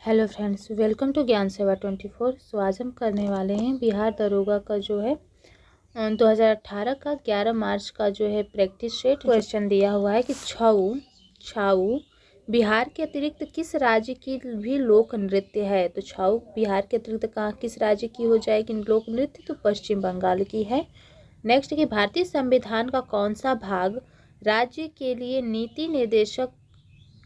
Hello friends, welcome to ज्ञान सेवा 24। सो आज हम करने वाले हैं बिहार दरोगा का जो है 2018 का 11 मार्च का जो है प्रैक्टिस सेट। क्वेश्चन दिया हुआ है कि छऊ छाऊ बिहार के अतिरिक्त किस राज्य की भी लोक नृत्य है। तो छऊ बिहार के अतिरिक्त कहाँ किस राज्य की हो जाएगी लोक नृत्य, तो पश्चिम बंगाल की है। नेक्स्ट कि भारतीय संविधान का कौन सा भाग राज्य के लिए नीति निर्देशक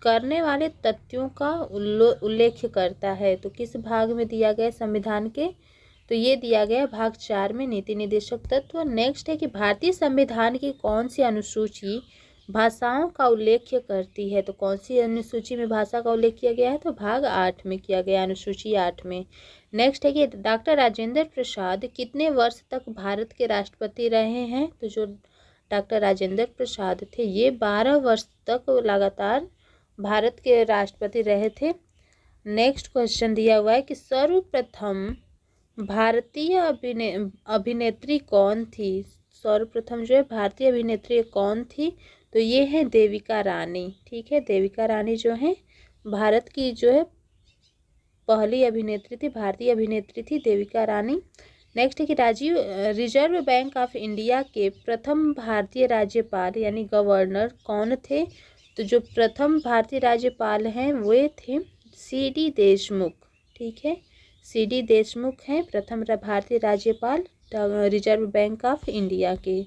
करने वाले तथ्यों का उल्लेख करता है। तो किस भाग में दिया गया संविधान के, तो ये दिया गया भाग 4 में नीति निर्देशक तत्व। नेक्स्ट है कि भारतीय संविधान की कौन सी अनुसूची भाषाओं का उल्लेख करती है। तो कौन सी अनुसूची में भाषा का उल्लेख किया गया है, तो भाग 8 में किया गया, अनुसूची 8 में। नेक्स्ट है कि डॉक्टर राजेंद्र प्रसाद कितने वर्ष तक भारत के राष्ट्रपति रहे हैं। तो जो डॉक्टर राजेंद्र प्रसाद थे ये 12 वर्ष तक लगातार भारत के राष्ट्रपति रहे थे। नेक्स्ट क्वेश्चन दिया हुआ है कि सर्वप्रथम भारतीय अभिनेत्री कौन थी। सर्वप्रथम जो है भारतीय अभिनेत्री कौन थी, तो ये है देविका रानी। ठीक है, देविका रानी जो है भारत की जो है पहली अभिनेत्री थी, भारतीय अभिनेत्री थी देविका रानी। नेक्स्ट है कि रिजर्व बैंक ऑफ इंडिया के प्रथम भारतीय राज्यपाल यानी गवर्नर कौन थे। तो जो प्रथम भारतीय राज्यपाल हैं वे थे सी.डी. देशमुख। ठीक है, सी.डी. देशमुख हैं प्रथम भारतीय राज्यपाल रिजर्व बैंक ऑफ इंडिया के।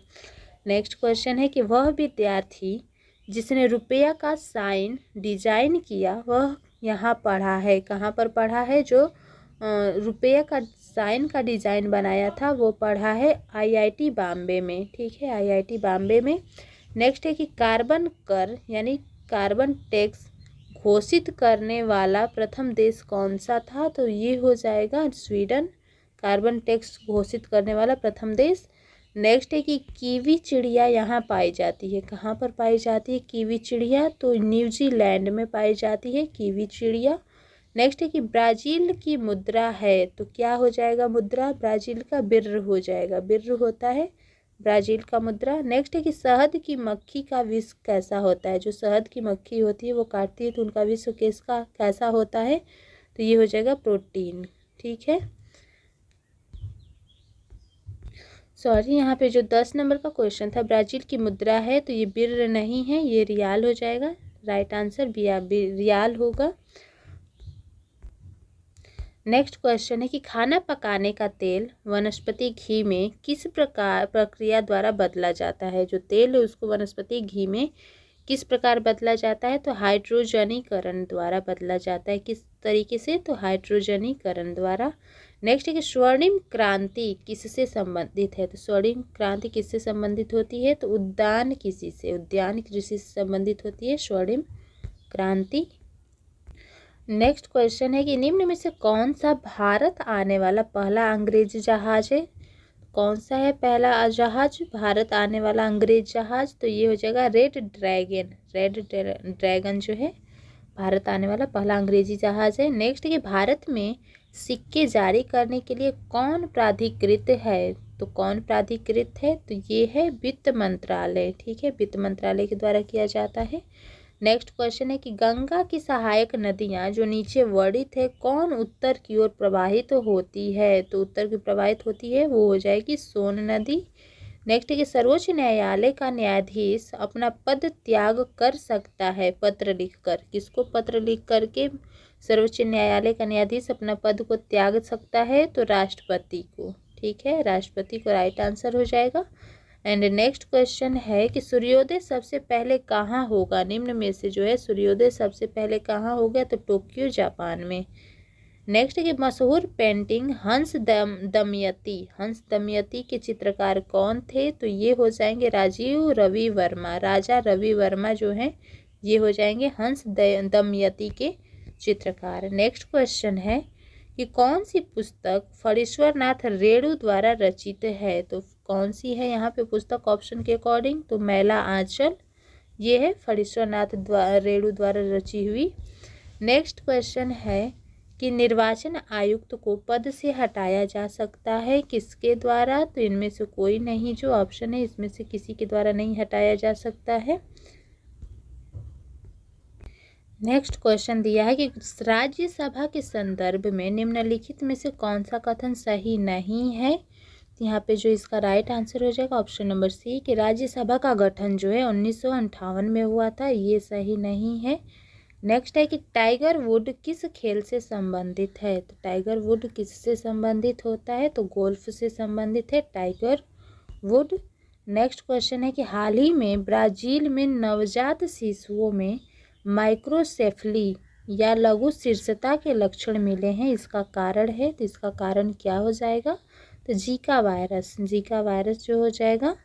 नेक्स्ट क्वेश्चन है कि वह विद्यार्थी जिसने रुपया का साइन डिजाइन किया वह यहाँ पढ़ा है। कहाँ पर पढ़ा है, जो रुपये का साइन का डिज़ाइन बनाया था वो पढ़ा है आईआईटी बॉम्बे में। ठीक है, आईआईटी बॉम्बे में। नेक्स्ट है कि कार्बन कर यानी कार्बन टैक्स घोषित करने वाला प्रथम देश कौन सा था। तो ये हो जाएगा स्वीडन, कार्बन टैक्स घोषित करने वाला प्रथम देश। नेक्स्ट है कि कीवी चिड़िया यहाँ पाई जाती है। कहाँ पर पाई जाती है कीवी चिड़िया, तो न्यूजीलैंड में पाई जाती है कीवी चिड़िया। नेक्स्ट है कि ब्राज़ील की मुद्रा है, तो क्या हो जाएगा मुद्रा, ब्राज़ील का बिर्र हो जाएगा, बिर्र होता है ब्राज़ील का मुद्रा। नेक्स्ट है कि शहद की मक्खी का विष कैसा होता है। जो शहद की मक्खी होती है वो काटती है तो उनका विष किसका कैसा होता है, तो ये हो जाएगा प्रोटीन। ठीक है, सॉरी यहाँ पे जो 10 नंबर का क्वेश्चन था ब्राज़ील की मुद्रा है तो ये बिर्र नहीं है, ये रियाल हो जाएगा। राइट आंसर रियाल होगा। नेक्स्ट क्वेश्चन है कि खाना पकाने का तेल वनस्पति घी में किस प्रक्रिया द्वारा बदला जाता है। जो तेल है उसको वनस्पति घी में किस प्रकार बदला जाता है, तो हाइड्रोजनीकरण द्वारा बदला जाता है। किस तरीके से, तो हाइड्रोजनीकरण द्वारा। नेक्स्ट है कि स्वर्णिम क्रांति किससे संबंधित है। तो स्वर्णिम क्रांति किससे संबंधित होती है, तो उद्यान कृषि से संबंधित होती है स्वर्णिम क्रांति। नेक्स्ट क्वेश्चन है कि निम्न में से कौन सा भारत आने वाला पहला अंग्रेजी जहाज है। कौन सा है पहला जहाज भारत आने वाला अंग्रेज जहाज, तो ये हो जाएगा रेड ड्रैगन। रेड ड्रैगन जो है भारत आने वाला पहला अंग्रेजी जहाज है। नेक्स्ट कि भारत में सिक्के जारी करने के लिए कौन प्राधिकृत है। तो कौन प्राधिकृत है, तो ये है वित्त मंत्रालय। ठीक है, वित्त मंत्रालय के द्वारा किया जाता है। नेक्स्ट क्वेश्चन है कि गंगा की सहायक नदियां जो नीचे वर्णित है कौन उत्तर की ओर प्रवाहित होती है। तो उत्तर की प्रवाहित होती है वो हो जाएगी सोन नदी। नेक्स्ट है कि सर्वोच्च न्यायालय का न्यायाधीश अपना पद त्याग कर सकता है पत्र लिखकर। किसको पत्र लिख करके सर्वोच्च न्यायालय का न्यायाधीश अपना पद को त्याग सकता है, तो राष्ट्रपति को। ठीक है, राष्ट्रपति को राइट आंसर हो जाएगा। एंड नेक्स्ट क्वेश्चन है कि सूर्योदय सबसे पहले कहाँ होगा। निम्न में से जो है सूर्योदय सबसे पहले कहाँ होगा, तो टोक्यो जापान में। नेक्स्ट है कि मशहूर पेंटिंग हंस दमयती के चित्रकार कौन थे। तो ये हो जाएंगे राजीव रवि वर्मा। राजा रवि वर्मा जो हैं ये हो जाएंगे हंस दमयती के चित्रकार। नेक्स्ट क्वेश्चन है कि कौन सी पुस्तक फणीश्वर नाथ रेणु द्वारा रचित है। तो कौन सी है यहाँ पे पुस्तक ऑप्शन के अकॉर्डिंग, तो मैला आंचल ये है फणीश्वर नाथ रेणु द्वारा रची हुई। नेक्स्ट क्वेश्चन है कि निर्वाचन आयुक्त को पद से हटाया जा सकता है किसके द्वारा। तो इनमें से कोई नहीं, जो ऑप्शन है इसमें से किसी के द्वारा नहीं हटाया जा सकता है। नेक्स्ट क्वेश्चन दिया है कि राज्यसभा के संदर्भ में निम्नलिखित में से कौन सा कथन सही नहीं है। तो यहाँ पे जो इसका राइट आंसर हो जाएगा ऑप्शन नंबर सी कि राज्यसभा का गठन जो है 1958 में हुआ था, ये सही नहीं है। नेक्स्ट है कि टाइगर वुड किस खेल से संबंधित है। तो टाइगर वुड किससे संबंधित होता है, तो गोल्फ से संबंधित है टाइगर वुड। नेक्स्ट क्वेश्चन है कि हाल ही में ब्राज़ील में नवजात शिशुओं में माइक्रोसेफली या लघु शीर्षता के लक्षण मिले हैं, इसका कारण है, तो इसका कारण क्या हो जाएगा, तो जीका वायरस जो हो जाएगा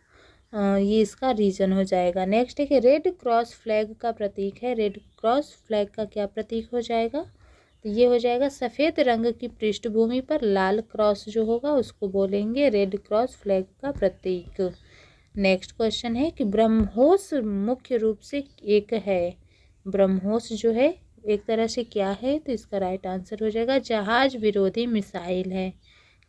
ये इसका रीजन हो जाएगा। नेक्स्ट है कि रेड क्रॉस फ्लैग का प्रतीक है, रेड क्रॉस फ्लैग का क्या प्रतीक हो जाएगा, तो ये हो जाएगा सफ़ेद रंग की पृष्ठभूमि पर लाल क्रॉस जो होगा उसको बोलेंगे रेड क्रॉस फ्लैग का प्रतीक। नेक्स्ट क्वेश्चन है कि ब्रह्मोस मुख्य रूप से एक है, ब्रह्मोस जो है एक तरह से क्या है, तो इसका राइट आंसर हो जाएगा जहाज विरोधी मिसाइल है।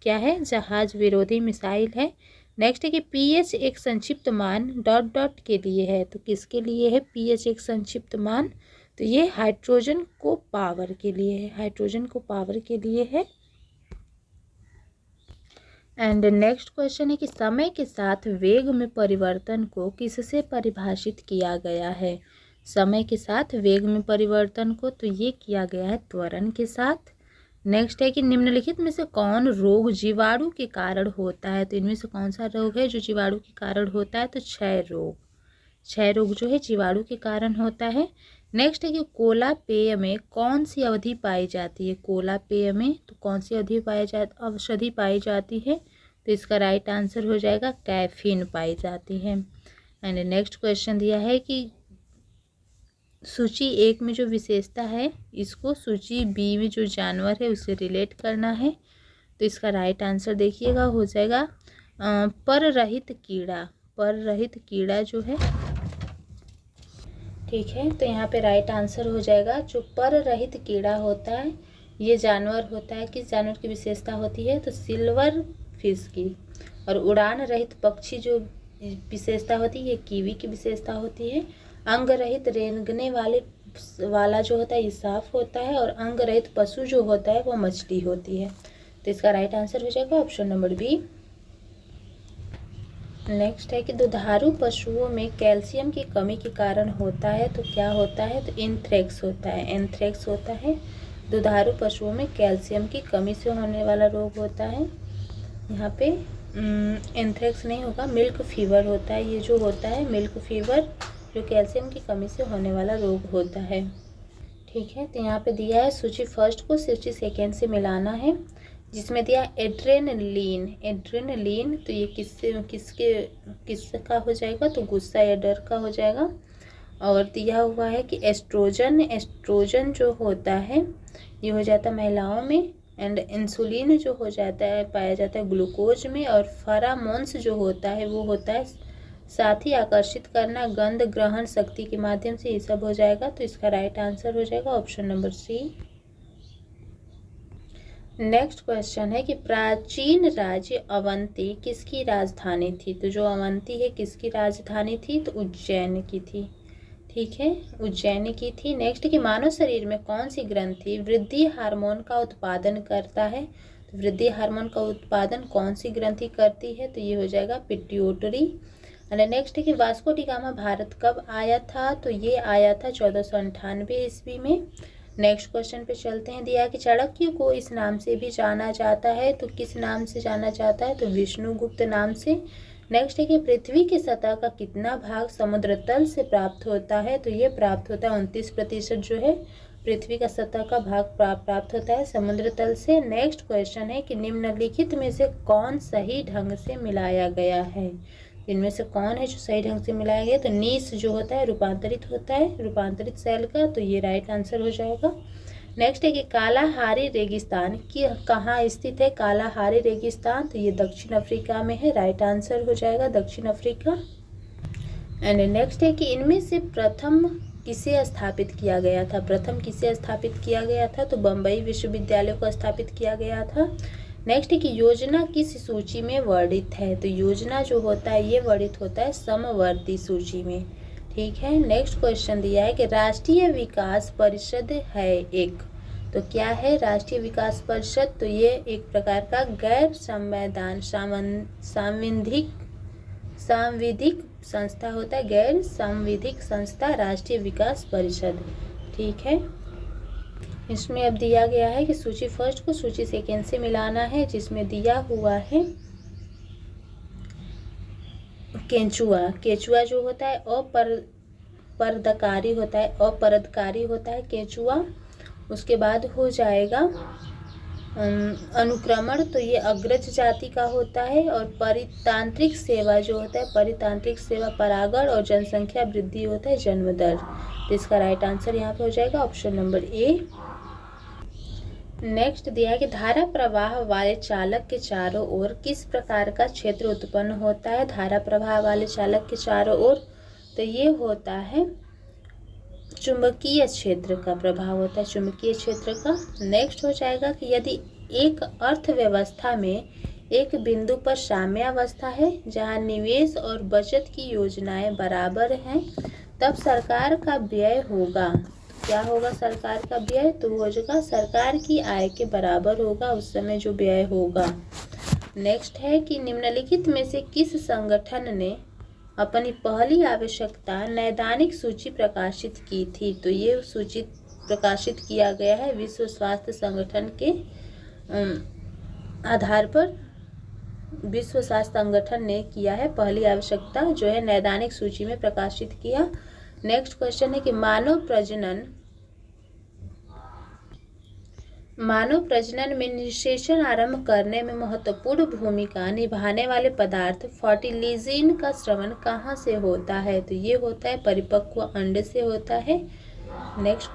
क्या है, जहाज विरोधी मिसाइल है। नेक्स्ट है कि पीएच एक संक्षिप्त मान ... के लिए है, तो किसके लिए है पीएच एक संक्षिप्त मान, तो ये हाइड्रोजन को पावर के लिए है, हाइड्रोजन को पावर के लिए है। एंड नेक्स्ट क्वेश्चन है कि समय के साथ वेग में परिवर्तन को किससे परिभाषित किया गया है। समय के साथ वेग में परिवर्तन को तो ये किया गया है त्वरण के साथ। नेक्स्ट है कि निम्नलिखित में से कौन रोग जीवाणु के कारण होता है, तो इनमें से कौन सा रोग है जो जीवाणु के कारण होता है, तो क्षय रोग जो है जीवाणु के कारण होता है। नेक्स्ट है कि कोला पेय में कौन सी अवधि पाई जाती है, कोला पेय में तो कौन सी औषधि पाई जाती है, तो इसका राइट आंसर हो जाएगा कैफीन पाई जाती है। एंड नेक्स्ट क्वेश्चन दिया है कि सूची 1 में जो विशेषता है इसको सूची बी में जो जानवर है उससे रिलेट करना है, तो इसका राइट आंसर देखिएगा हो जाएगा पररहित कीड़ा जो है, ठीक है। तो यहाँ पे राइट आंसर हो जाएगा जो पररहित कीड़ा होता है ये जानवर होता है, किस जानवर की विशेषता होती है, तो सिल्वर फिश की। और उड़ान रहित पक्षी जो विशेषता होती है ये कीवी की विशेषता होती है। अंग रहित रेंगने वाला जो होता है ये सांप होता है, और अंग रहित पशु जो होता है वो मछली होती है, तो इसका राइट आंसर हो जाएगा ऑप्शन नंबर बी। नेक्स्ट है कि दुधारू पशुओं में कैल्शियम की कमी के कारण होता है, तो क्या होता है, तो एंथ्रेक्स होता है। दुधारू पशुओं में कैल्शियम की कमी से होने वाला रोग होता है। यहाँ पे एंथ्रेक्स नहीं होगा, मिल्क फीवर होता है, ये जो होता है मिल्क फीवर जो कैल्शियम की कमी से होने वाला रोग होता है, ठीक है। तो यहाँ पे दिया है सूची फर्स्ट को सूची सेकेंड से मिलाना है, जिसमें दिया एड्रेनलिन, तो ये किसका हो जाएगा, तो गुस्सा या डर का हो जाएगा। और दिया हुआ है कि एस्ट्रोजन जो होता है ये हो जाता है महिलाओं में। एंड इंसुलिन जो हो जाता है पाया जाता है ग्लूकोज में। और फेरोमोन्स जो होता है वो होता है साथ ही आकर्षित करना गंध ग्रहण शक्ति के माध्यम से, ये सब हो जाएगा, तो इसका राइट आंसर हो जाएगा option number C. Next question है कि प्राचीन राज्य अवंती किसकी राजधानी थी, तो जो अवंती है किसकी राजधानी थी, तो उज्जैन की थी, ठीक है, उज्जैन की थी। नेक्स्ट कि मानव शरीर में कौन सी ग्रंथि वृद्धि हार्मोन का उत्पादन करता है, तो वृद्धि हार्मोन का उत्पादन कौन सी ग्रंथि करती है, तो ये हो जाएगा पिट्यूटरी। एंड नेक्स्ट है कि वास्को डी गामा भारत कब आया था, तो ये आया था 1498 ईस्वी में। नेक्स्ट क्वेश्चन पे चलते हैं। दिया कि चाणक्य को इस नाम से भी जाना जाता है, तो किस नाम से जाना जाता है, तो विष्णुगुप्त नाम से। नेक्स्ट है कि पृथ्वी की सतह का कितना भाग समुद्र तल से प्राप्त होता है, तो ये प्राप्त होता है 29% जो है पृथ्वी का सतह का भाग प्राप्त होता है समुद्र तल से। नेक्स्ट क्वेश्चन है कि निम्नलिखित में से कौन सही ढंग से मिलाया गया है, इनमें से कौन है जो सही ढंग से मिलाया गया, तो नीस जो होता है रूपांतरित होता है रूपांतरित सेल का, तो ये राइट आंसर हो जाएगा। नेक्स्ट है कि कालाहारी रेगिस्तान की कहाँ स्थित है, कालाहारी रेगिस्तान, तो ये दक्षिण अफ्रीका में है, राइट आंसर हो जाएगा दक्षिण अफ्रीका। एंड नेक्स्ट है कि इनमें से प्रथम किसे स्थापित किया गया था, प्रथम किसे स्थापित किया गया था, तो बम्बई विश्वविद्यालय को स्थापित किया गया था। नेक्स्ट है कि योजना किस सूची में वर्णित है, तो योजना जो होता है ये वर्णित होता है समवर्ती सूची में, ठीक है। नेक्स्ट क्वेश्चन दिया है कि राष्ट्रीय विकास परिषद है एक, तो क्या है राष्ट्रीय विकास परिषद? तो ये एक प्रकार का गैर सांविधिक संस्था होता है, गैर सांविधिक संस्था राष्ट्रीय विकास परिषद। ठीक है। इसमें अब दिया गया है कि सूची फर्स्ट को सूची सेकेंड से मिलाना है, जिसमें दिया हुआ है केंचुआ। केंचुआ जो होता है अपरदकारी होता है केंचुआ। उसके बाद हो जाएगा अनुक्रमण, तो ये अग्रज जाति का होता है। और परितांत्रिक सेवा जो होता है, परितांत्रिक सेवा परागण, और जनसंख्या वृद्धि होता है जन्म दर। तो इसका राइट आंसर यहाँ पे हो जाएगा ऑप्शन नंबर ए। नेक्स्ट दिया है कि धारा प्रवाह वाले चालक के चारों ओर किस प्रकार का क्षेत्र उत्पन्न होता है? धारा प्रवाह वाले चालक के चारों ओर, तो ये होता है चुंबकीय क्षेत्र का प्रभाव होता है, चुंबकीय क्षेत्र का। नेक्स्ट हो जाएगा कि यदि एक अर्थव्यवस्था में एक बिंदु पर साम्यावस्था है, जहां निवेश और बचत की योजनाएं बराबर हैं, तब सरकार का व्यय होगा। क्या होगा सरकार का व्यय? तो हो जाएगा सरकार की आय के बराबर होगा उस समय जो व्यय होगा। नेक्स्ट है कि निम्नलिखित में से किस संगठन ने अपनी पहली आवश्यकता नैदानिक सूची प्रकाशित की थी? तो ये सूची प्रकाशित किया गया है विश्व स्वास्थ्य संगठन के आधार पर। विश्व स्वास्थ्य संगठन ने किया है पहली आवश्यकता जो है नैदानिक सूची में प्रकाशित किया। नेक्स्ट क्वेश्चन है कि मानव प्रजनन में निषेचन आरंभ करने में महत्वपूर्ण भूमिका निभाने वाले पदार्थ फर्टिलिजिन का स्रवण कहाँ से होता है? तो ये होता है परिपक्व अंड से होता है। नेक्स्ट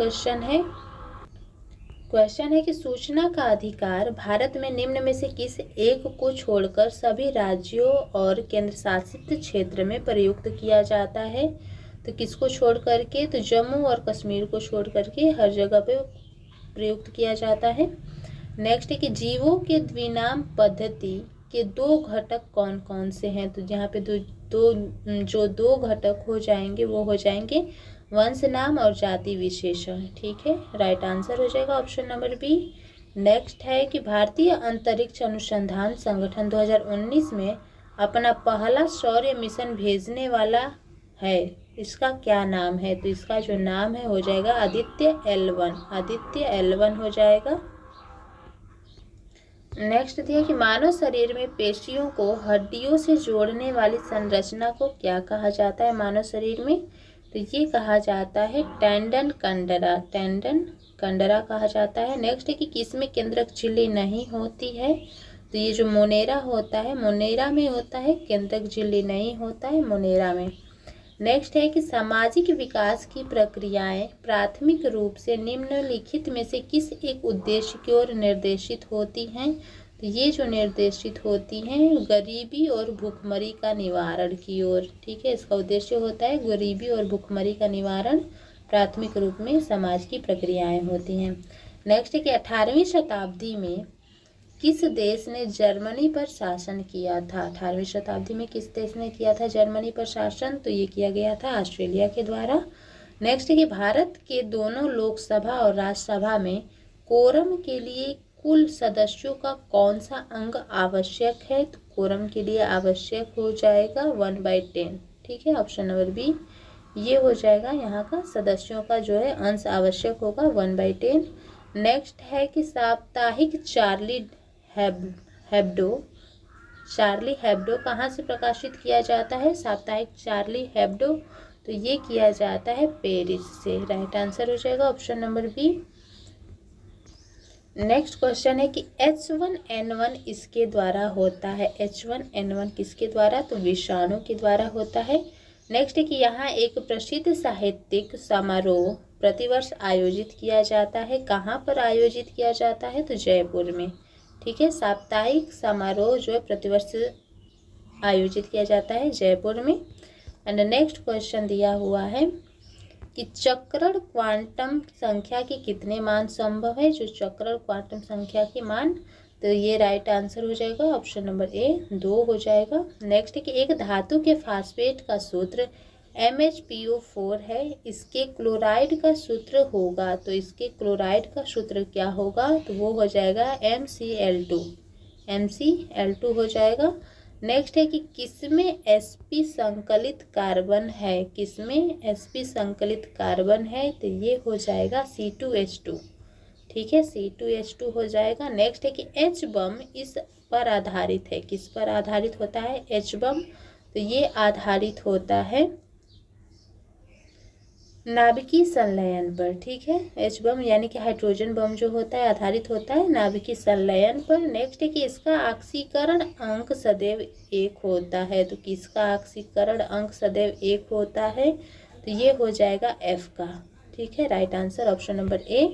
क्वेश्चन है कि सूचना का अधिकार भारत में निम्न में से किस एक को छोड़कर सभी राज्यों और केंद्र शासित क्षेत्र में प्रयुक्त किया जाता है? तो किसको छोड़ करके? तो जम्मू और कश्मीर को छोड़ करके हर जगह पे प्रयुक्त किया जाता है। नेक्स्ट है कि जीवों के द्विनाम पद्धति के दो घटक कौन कौन से हैं? तो यहाँ पे दो घटक हो जाएंगे वो हो जाएंगे वंश नाम और जाति विशेषण। ठीक है, राइट आंसर हो जाएगा ऑप्शन नंबर बी। नेक्स्ट है कि भारतीय अंतरिक्ष अनुसंधान संगठन 2019 में अपना पहला सौर मिशन भेजने वाला है, इसका क्या नाम है? तो इसका जो नाम है हो जाएगा आदित्य L1 हो जाएगा। नेक्स्ट दिया कि मानव शरीर में पेशियों को हड्डियों से जोड़ने वाली संरचना को क्या कहा जाता है? मानव शरीर में तो ये कहा जाता है टेंडन कंडरा कहा जाता है। नेक्स्ट है कि किसमें केंद्रक झिल्ली नहीं होती है? तो ये जो मोनेरा होता है, मोनेरा में होता है, केंद्रक झिल्ली नहीं होता है मोनेरा में। नेक्स्ट है कि सामाजिक विकास की प्रक्रियाएं प्राथमिक रूप से निम्नलिखित में से किस एक उद्देश्य की ओर निर्देशित होती हैं? तो ये जो निर्देशित होती हैं गरीबी और भूखमरी का निवारण की ओर। ठीक है, इसका उद्देश्य होता है गरीबी और भूखमरी का निवारण, प्राथमिक रूप में समाज की प्रक्रियाएं होती हैं। नेक्स्ट है कि 18वीं शताब्दी में किस देश ने जर्मनी पर शासन किया था? 18वीं शताब्दी में किस देश ने किया था जर्मनी पर शासन? तो ये किया गया था ऑस्ट्रेलिया के द्वारा। नेक्स्ट है कि भारत के दोनों लोकसभा और राज्यसभा में कोरम के लिए कुल सदस्यों का कौन सा अंग आवश्यक है? तो कोरम के लिए आवश्यक हो जाएगा 1/10। ठीक है, ऑप्शन नंबर बी ये हो जाएगा यहाँ का सदस्यों का जो है अंश आवश्यक होगा 1/10। नेक्स्ट है कि साप्ताहिक चार्ली हेब्डो कहाँ से प्रकाशित किया जाता है? साप्ताहिक चार्ली हेब्डो तो ये किया जाता है पेरिस से। राइट आंसर हो जाएगा option number B. Next question है कि H1N1 इसके द्वारा होता है। H1N1 किसके द्वारा? तो विषाणु के द्वारा होता है। नेक्स्ट है कि यहाँ एक प्रसिद्ध साहित्यिक समारोह प्रतिवर्ष आयोजित किया जाता है। कहाँ पर आयोजित किया जाता है? तो जयपुर में। ठीक है, साप्ताहिक समारोह जो है प्रतिवर्ष आयोजित किया जाता है जयपुर में। एंड नेक्स्ट क्वेश्चन दिया हुआ है कि चक्रण क्वांटम संख्या के कितने मान संभव है? जो चक्रण क्वांटम संख्या के मान, तो ये राइट आंसर हो जाएगा ऑप्शन नंबर ए 2 हो जाएगा। नेक्स्ट है कि एक धातु के फास्फेट का सूत्र MHPO4 है, इसके क्लोराइड का सूत्र होगा, तो इसके क्लोराइड का सूत्र क्या होगा, तो वो हो जाएगा MCl2 हो जाएगा। नेक्स्ट है कि किसमें sp संकलित कार्बन है, किसमें sp संकलित कार्बन है, तो ये हो जाएगा C2H2। ठीक है, C2H2 हो जाएगा। नेक्स्ट है कि H बम इस पर आधारित है, किस पर आधारित होता है, H बम, तो ये आधारित होता है नाभिकीय संलयन पर। ठीक है, H बम यानी कि हाइड्रोजन बम जो होता है आधारित होता है नाभिकीय संलयन पर। नेक्स्ट है कि इसका ऑक्सीकरण अंक सदैव 1 होता है, तो किसका ऑक्सीकरण अंक सदैव 1 होता है, तो ये हो जाएगा F का। ठीक है, right answer option number A।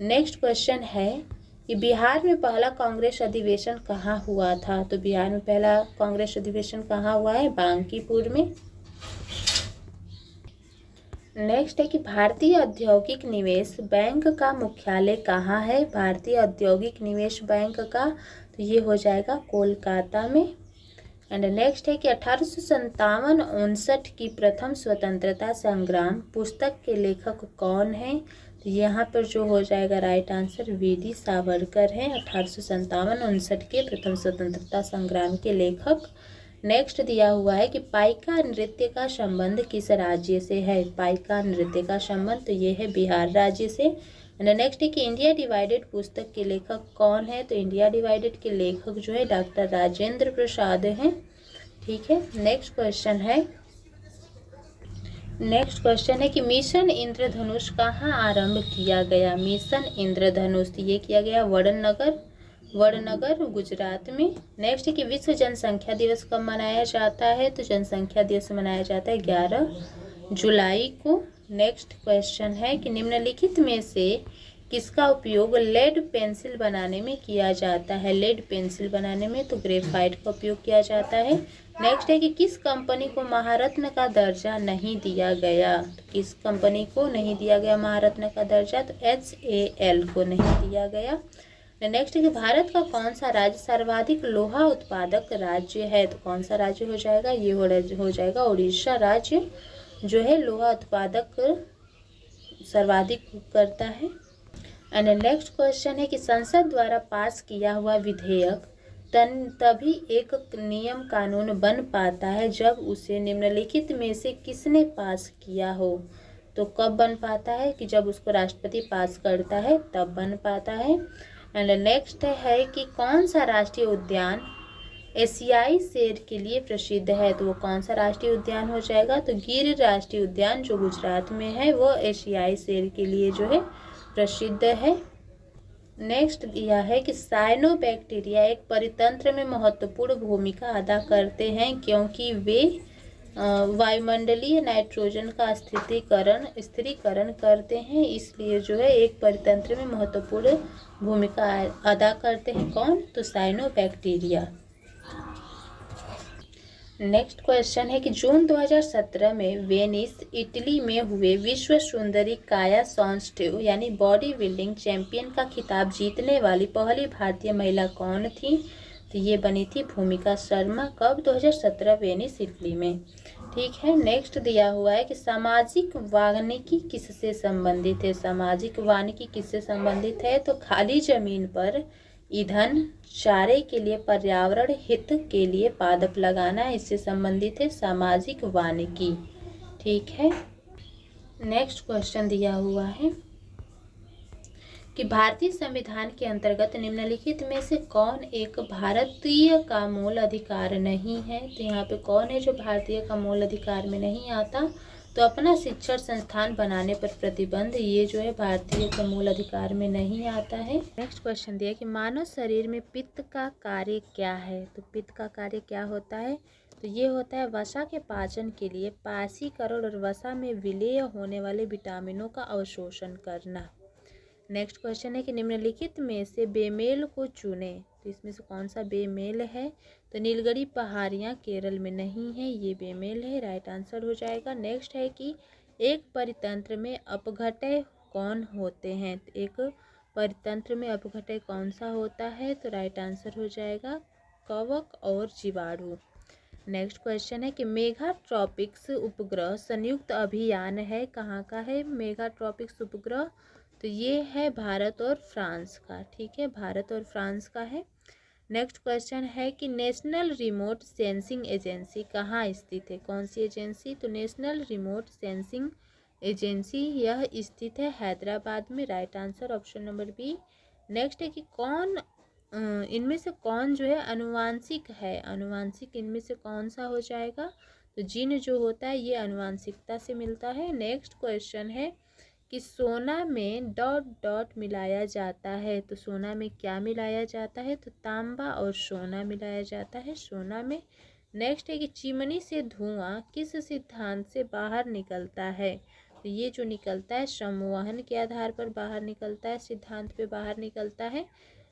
Next question है कि बिहार में पहला कांग्रेस अधिवेशन कहाँ हुआ था, तो बिहार में पहला कांग्रेस अधिवेशन कहाँ हुआ है, बांकीपुर में। नेक्स्ट है कि भारतीय औद्योगिक निवेश बैंक का मुख्यालय कहाँ है, भारतीय औद्योगिक निवेश बैंक का, तो ये हो जाएगा कोलकाता में। एंड नेक्स्ट है कि 1857-59 की प्रथम स्वतंत्रता संग्राम पुस्तक के लेखक कौन है, तो यहाँ पर जो हो जाएगा राइट आंसर वीडी सावरकर हैं, 1857-59 के प्रथम स्वतंत्रता संग्राम के लेखक। नेक्स्ट दिया हुआ है कि पाइका नृत्य का संबंध किस राज्य से है, पाइका नृत्य का संबंध, तो ये है बिहार राज्य से। एंड नेक्स्ट है कि इंडिया डिवाइडेड पुस्तक के लेखक कौन है, तो इंडिया डिवाइडेड के लेखक जो है डॉक्टर राजेंद्र प्रसाद हैं। ठीक है, नेक्स्ट क्वेश्चन है कि मिशन इंद्रधनुष कहाँ आरंभ किया गया, मिशन इंद्रधनुष, ये किया गया वड़नगर गुजरात में। नेक्स्ट है कि विश्व जनसंख्या दिवस कब मनाया जाता है, तो जनसंख्या दिवस मनाया जाता है 11 जुलाई को। नेक्स्ट क्वेश्चन है कि निम्नलिखित में से किसका उपयोग लेड पेंसिल बनाने में किया जाता है, लेड पेंसिल बनाने में तो ग्रेफाइट का उपयोग किया जाता है। नेक्स्ट है कि किस कंपनी को महारत्न का दर्जा नहीं दिया गया, तो किस कंपनी को नहीं दिया गया महारत्न का दर्जा, तो HAL को नहीं दिया गया। नेक्स्ट है कि भारत का कौन सा राज्य सर्वाधिक लोहा उत्पादक राज्य है, तो कौन सा राज्य हो जाएगा, ये हो जाएगा उड़ीसा राज्य जो है लोहा उत्पादक सर्वाधिक करता है। एंड नेक्स्ट क्वेश्चन है कि संसद द्वारा पास किया हुआ विधेयक तभी एक नियम कानून बन पाता है जब उसे निम्नलिखित में से किसने पास किया हो, तो कब बन पाता है, कि जब उसको राष्ट्रपति पास करता है तब बन पाता है। एंड नेक्स्ट है कि कौन सा राष्ट्रीय उद्यान एशियाई शेर के लिए प्रसिद्ध है, तो वो कौन सा राष्ट्रीय उद्यान हो जाएगा, तो गिर राष्ट्रीय उद्यान जो गुजरात में है वो एशियाई शेर के लिए जो है प्रसिद्ध है। नेक्स्ट दिया है कि साइनोबैक्टीरिया एक परितंत्र में महत्वपूर्ण भूमिका अदा करते हैं क्योंकि वे वायुमंडलीय नाइट्रोजन का स्थिरीकरण करते हैं, इसलिए जो है एक परितंत्र में महत्वपूर्ण भूमिका अदा करते हैं। कौन, तो साइनोबैक्टीरिया। नेक्स्ट क्वेश्चन है कि जून 2017 में वेनिस इटली में हुए विश्व सुंदरी काया सॉन्स्टेव यानी बॉडी बिल्डिंग चैंपियन का खिताब जीतने वाली पहली भारतीय महिला कौन थी, तो ये बनी थी भूमिका शर्मा। कब, 2017 वेनिस इटली में। ठीक है, नेक्स्ट दिया हुआ है कि सामाजिक वानिकी किससे संबंधित है, सामाजिक वानिकी किससे संबंधित है, तो खाली जमीन पर ईंधन, चारे के लिए, पर्यावरण हित के लिए पादप लगाना, इससे संबंधित है सामाजिक वानिकी। ठीक है, नेक्स्ट क्वेश्चन दिया हुआ है कि भारतीय संविधान के अंतर्गत निम्नलिखित में से कौन एक भारतीय का मूल अधिकार नहीं है, तो यहाँ पे कौन है जो भारतीय का मूल अधिकार में नहीं आता, तो अपना शिक्षण संस्थान बनाने पर प्रतिबंध, ये जो है भारतीय के मूल अधिकार में नहीं आता है। नेक्स्ट क्वेश्चन दिया कि मानव शरीर में पित्त का कार्य क्या है, तो पित्त का कार्य क्या होता है, तो ये होता है वसा के पाचन के लिए पासीकरण और वसा में विलेय होने वाले विटामिनों का अवशोषण करना। नेक्स्ट क्वेश्चन है कि निम्नलिखित में से बेमेल को चुने, तो इसमें से कौन सा बेमेल है, तो नीलगिरी पहाड़ियाँ केरल में नहीं है, ये बेमेल है, राइट आंसर हो जाएगा। नेक्स्ट है कि एक परितंत्र में अपघटय कौन होते हैं, तो एक परितंत्र में अपघटय कौन सा होता है, तो राइट आंसर हो जाएगा कवक और जीवाणु। नेक्स्ट क्वेश्चन है कि मेगाट्रॉपिक्स उपग्रह संयुक्त अभियान है, कहाँ का है मेगाट्रॉपिक्स उपग्रह? तो ये है भारत और फ्रांस का। ठीक है, भारत और फ्रांस का है। नेक्स्ट क्वेश्चन है कि नेशनल रिमोट सेंसिंग एजेंसी कहाँ स्थित है, कौन सी एजेंसी? तो नेशनल रिमोट सेंसिंग एजेंसी यह स्थित है हैदराबाद में। Right answer option number B. Next है कि कौन इनमें से कौन जो है अनुवांशिक है, अनुवांशिक इनमें से कौन सा हो जाएगा? तो जीन जो होता है ये अनुवांशिकता से मिलता है। नेक्स्ट क्वेश्चन है कि सोना में डॉट डॉट मिलाया जाता है, तो सोना में क्या मिलाया जाता है? तो तांबा और सोना मिलाया जाता है सोना में। नेक्स्ट है कि चिमनी से धुआं किस सिद्धांत से बाहर निकलता है? तो ये जो निकलता है संवहन के आधार पर बाहर निकलता है, सिद्धांत पे बाहर निकलता है।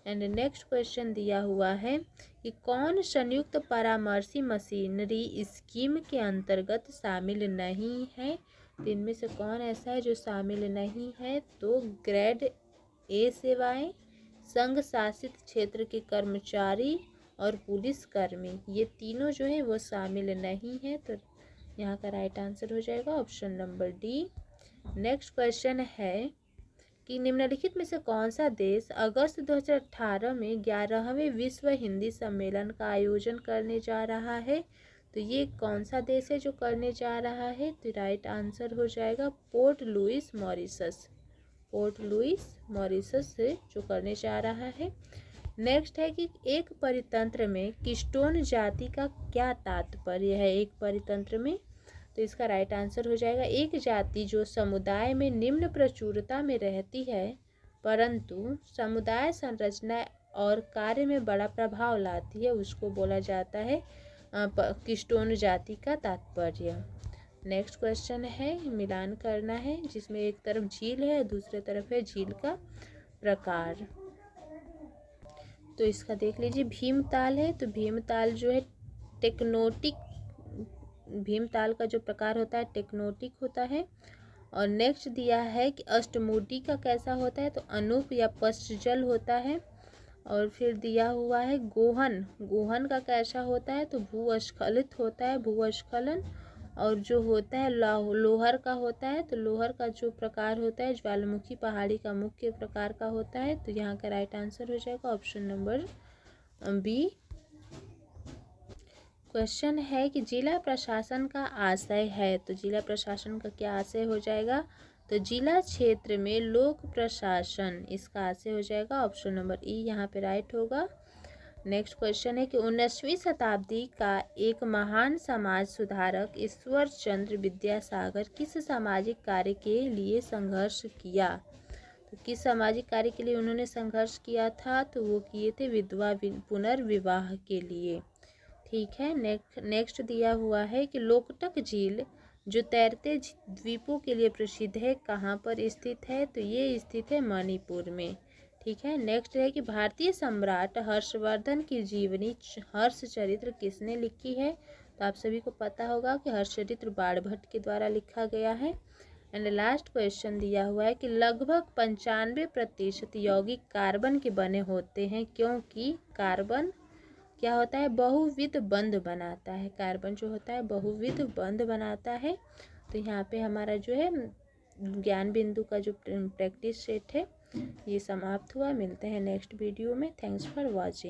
एंड नेक्स्ट क्वेश्चन दिया हुआ है कि कौन संयुक्त परामर्शी मशीनरी स्कीम के अंतर्गत शामिल नहीं है? तो इनमें से कौन ऐसा है जो शामिल नहीं है? तो ग्रेड ए सेवाएं, संघ शासित क्षेत्र के कर्मचारी और पुलिसकर्मी, ये तीनों जो है वो शामिल नहीं है। तो यहाँ का राइट आंसर हो जाएगा option number D. Next question है कि निम्नलिखित में से कौन सा देश अगस्त 2018 में 11वें विश्व हिंदी सम्मेलन का आयोजन करने जा रहा है? तो ये कौन सा देश है जो करने जा रहा है? तो राइट आंसर हो जाएगा Port Louis Mauritius, Port Louis Mauritius से जो करने जा रहा है। नेक्स्ट है कि एक परितंत्र में कीस्टोन जाति का क्या तात्पर्य है? एक परितंत्र में, तो इसका राइट आंसर हो जाएगा एक जाति जो समुदाय में निम्न प्रचुरता में रहती है परंतु समुदाय संरचना और कार्य में बड़ा प्रभाव लाती है, उसको बोला जाता है कीस्टोन जाति का तात्पर्य। नेक्स्ट क्वेश्चन है मिलान करना है, जिसमें एक तरफ झील है दूसरे तरफ है झील का प्रकार। तो इसका देख लीजिए, भीमताल है तो भीमताल जो है टेक्टोनिक, भीमताल का जो प्रकार होता है टेक्टोनिक होता है। और नेक्स्ट दिया है कि अष्टमुडी का कैसा होता है? तो अनूप या पश्चजल होता है। और फिर दिया हुआ है गोहन, गोहन का कैसा होता है? तो भूस्खलित होता है, भूस्खलन। और जो होता है लोहर का होता है, तो लोहर का जो प्रकार होता है ज्वालामुखी पहाड़ी का मुख्य प्रकार का होता है। तो यहाँ का राइट आंसर हो जाएगा ऑप्शन नंबर बी। क्वेश्चन है कि जिला प्रशासन का आशय है, तो जिला प्रशासन का क्या आशय हो जाएगा? तो जिला क्षेत्र में लोक प्रशासन, इसका आशय हो जाएगा ऑप्शन नंबर ई, यहाँ पे राइट होगा। नेक्स्ट क्वेश्चन है कि 19वीं शताब्दी का एक महान समाज सुधारक ईश्वर चंद्र विद्यासागर किस सामाजिक कार्य के लिए संघर्ष किया? तो किस सामाजिक कार्य के लिए उन्होंने संघर्ष किया था? तो वो किए थे विधवा पुनर्विवाह के लिए। ठीक है, नेक्स्ट दिया हुआ है कि लोकटक झील जो तैरते द्वीपों के लिए प्रसिद्ध है कहाँ पर स्थित है? तो ये स्थित है मणिपुर में। ठीक है, नेक्स्ट है कि भारतीय सम्राट हर्षवर्धन की जीवनी हर्षचरित्र किसने लिखी है? तो आप सभी को पता होगा कि हर्षचरित्र बाणभट्ट के द्वारा लिखा गया है। एंड लास्ट क्वेश्चन दिया हुआ है कि लगभग 95% यौगिक कार्बन के बने होते हैं क्योंकि कार्बन क्या होता है? बहुविध बंध बनाता है, कार्बन जो होता है बहुविध बंध बनाता है। तो यहाँ पे हमारा जो है ज्ञान बिंदु का जो प्रैक्टिस सेट है ये समाप्त हुआ। मिलते हैं नेक्स्ट वीडियो में। Thanks for watching.